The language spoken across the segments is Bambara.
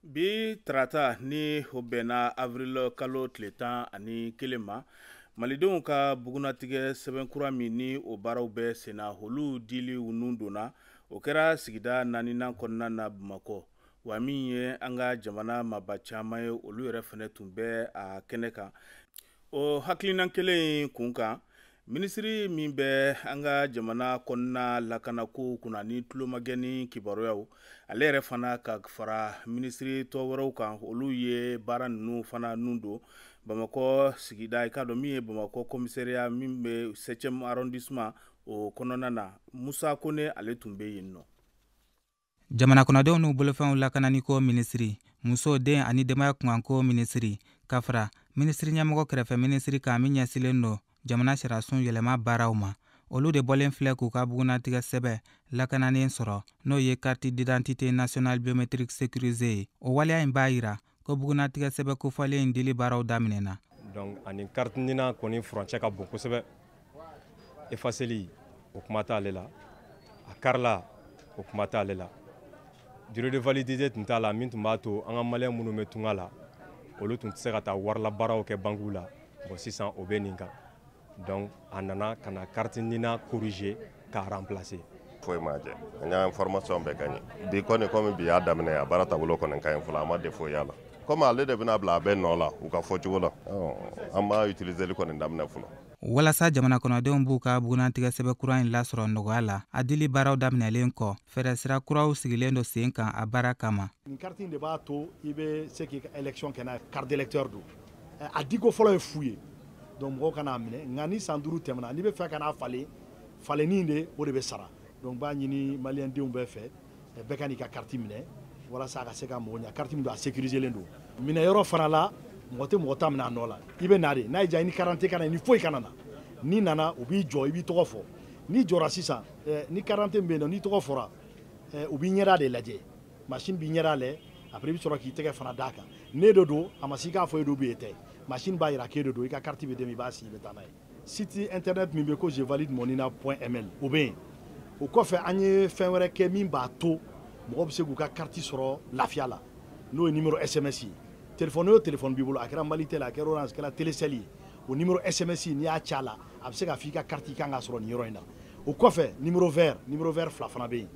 Bi tarata ni o bɛnna avril kalo tile 11 ma malidenw ka bugunatigɛ sɛbɛnkura min ni o baaraw bɛ senna olu dili nun donna o kɛra sigida 4nan kɔnɔna na Bamakɔ wa min ye an ka jamana maba caman ye olu yɛrɛ fana tun bɛ a kɛnɛ kan. O hakilinan kelen kun kan minisiri min bɛ an ka jamana kɔnɔna lakanako kunna ni tulomagɛni kibaruyaw ale yɛrɛ fana ka fara minisiri tɔ wɛrɛw kan olu ye baara ninnu fana nun don Bamakɔ sigida i ka dɔn min ye Bamakɔ commissariat min bɛ 7e arrondissement o kɔnɔna na. Musa Kone ale tun bɛ yen nɔ. Jamana kɔnɔdenw n'u bolofɛnw lakananiko minisiri, muso, den ani denbaya kunkanko minisiri, ka fara minisiri ɲɛmɔgɔ kɛrɛfɛ minisiri kan min ɲɛsilen don jamana sariyasun yɛlɛma baaraw ma. Olu de bɔlen filɛ k'u ka bugunatigɛ sɛbɛ lakananen sɔrɔ n'o ye carte d'identité nationale biométrique sécurisée ye. O waleya in b'a yira ko bugunatigɛ sɛbɛ kofɔlen in dili baaraw daminɛna. Donc ani carte nina kɔni furancɛ ka bon kosɛbɛ. Effaceli o kuma t'ale la, a karila o kuma t'ale la. Durée de validité tun t'a la min tun b'a to an ka maliyɛn minnu bɛ tunga la olu tun tɛ se ka taa warila baaraw kɛ bankuw la. Bon sisan o bɛ nin kan. Donc a nana ka na carte nina corriger k'a remplacer. Foyi ma jɛ an y'a information bɛɛ ka ɲɛ bi kɔni komi bi y'a daminɛ a baara taabolo kɔni ka ɲi fɔlɔ a ma défaut y'a la komi ale de bɛna bila a bɛɛ nɔ la u ka fɔcogo la an b'a utiliser kɔni daminɛ fɔlɔ. Walasa jamana kɔnɔdenw b'u ka bugunatigɛ sɛbɛ kura in lasɔrɔ nɔgɔya la a dili baaraw daminɛlen kɔ fɛɛrɛ sira kuraw sigilen don sen kan a baara kama. Nin carte in de b'a to i bɛ se k'i ka élection kɛ n'a ye carte d'électeur don a diko fɔlɔ ye fu ye donc mɔgɔw kana minɛ nka ni san 5 tɛmɛna n'i bɛ fɛ ka n'a falen falennin de o de bɛ sara donc b'a ɲini maliyɛndenw bɛɛ fɛ bɛɛ ka n'i ka carte minɛ walasa a ka se ka mɔgɔ ɲɛ carte min don a sécurisé len don minɛyɔrɔ fana la mɔgɔ tɛ mɔgɔ ta minɛ a nɔ la i bɛ na de n'a y'i diya i ni carte tɛ kana ni foyi kana na n'i nana u b'i jɔ i b'i tɔgɔ fɔ n'i jɔra sisan ni carte bɛ yen nɔ n'i tɔgɔ fɔra u b'i ɲɛda de lajɛ machine b'i ɲɛda lajɛ après i bɛ sɔrɔ k'i tɛgɛ fana d'a kan ne de don a ma si k'a fɔ e do bɛ e tɛ machine b'a yira k'e de don i ka carte bɛ d'i ma i b'a si i bɛ taa n'a ye site internet min bɛ ko je valide mon INA.ml o bɛ yen o kɔfɛ an ye fɛn wɛrɛ kɛ min b'a to mɔgɔ bɛ se k'u ka carte sɔrɔ lafiya la n'o ye numéro SMS ye téléphone o téléphone b'i bolo a kɛra Malitel a kɛra Orange a kɛra Telecel ye o numéro SMS n'i y'a ci a la a bɛ se ka f'i ka carte i kan ka sɔrɔ nin yɔrɔ in na o kɔfɛ numéro vert fila fana bɛ yen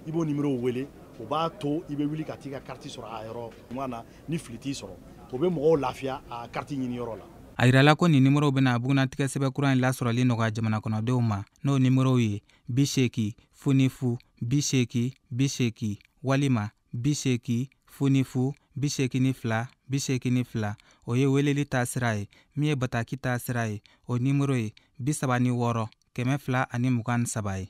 i b'o numéro wele o b'a to i bɛ wuli ka t'i ka carte sɔrɔ a yɔrɔ ɲuman na ni fili t'i sɔrɔ o bɛ mɔgɔw lafiya a carte ɲini yɔrɔ la. A yirala ko nin numéro bɛna bugunatigɛ sɛbɛ kura in lasɔrɔli nɔgɔya jamana kɔnɔdenw ma n'o numéro ye 80 00 80 80 walima 80 00 82 82 o ye weleli ta sira ye min ye bataki ta sira ye o numéro ye 76 223 ye.